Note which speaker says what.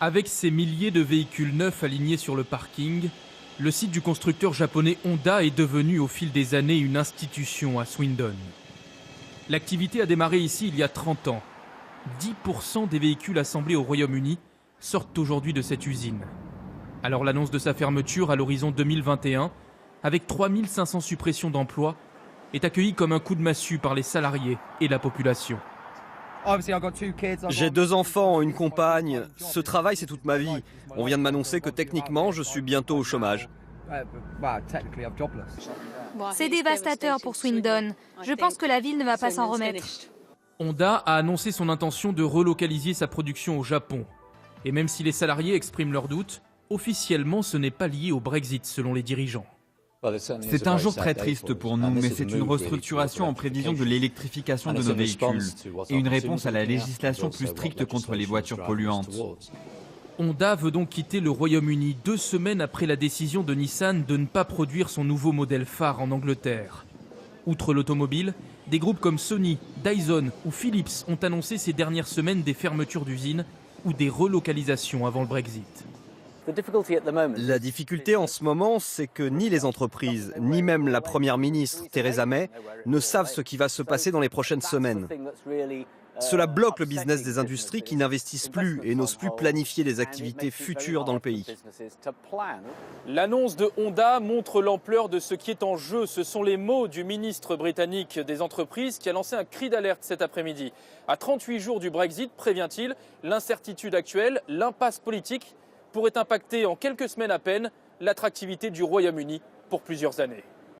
Speaker 1: Avec ses milliers de véhicules neufs alignés sur le parking, le site du constructeur japonais Honda est devenu au fil des années une institution à Swindon. L'activité a démarré ici il y a 30 ans. 10% des véhicules assemblés au Royaume-Uni sortent aujourd'hui de cette usine. Alors l'annonce de sa fermeture à l'horizon 2021, avec 3500 suppressions d'emplois, est accueillie comme un coup de massue par les salariés et la population.
Speaker 2: J'ai 2 enfants, une compagne. Ce travail, c'est toute ma vie. On vient de m'annoncer que techniquement, je suis bientôt au chômage.
Speaker 3: C'est dévastateur pour Swindon. Je pense que la ville ne va pas s'en remettre.
Speaker 1: Honda a annoncé son intention de relocaliser sa production au Japon. Et même si les salariés expriment leurs doutes, officiellement ce n'est pas lié au Brexit selon les dirigeants.
Speaker 4: C'est un jour très triste pour nous, mais c'est une restructuration en prévision de l'électrification de nos véhicules et une réponse à la législation plus stricte contre les voitures polluantes.
Speaker 1: Honda veut donc quitter le Royaume-Uni 2 semaines après la décision de Nissan de ne pas produire son nouveau modèle phare en Angleterre. Outre l'automobile, des groupes comme Sony, Dyson ou Philips ont annoncé ces dernières semaines des fermetures d'usines ou des relocalisations avant le Brexit.
Speaker 2: La difficulté en ce moment, c'est que ni les entreprises, ni même la Première ministre Theresa May ne savent ce qui va se passer dans les prochaines semaines. Cela bloque le business des industries qui n'investissent plus et n'osent plus planifier des activités futures dans le pays.
Speaker 1: L'annonce de Honda montre l'ampleur de ce qui est en jeu. Ce sont les mots du ministre britannique des entreprises qui a lancé un cri d'alerte cet après-midi. À 38 jours du Brexit, prévient-il, l'incertitude actuelle, l'impasse politique pourrait impacter en quelques semaines à peine l'attractivité du Royaume-Uni pour plusieurs années.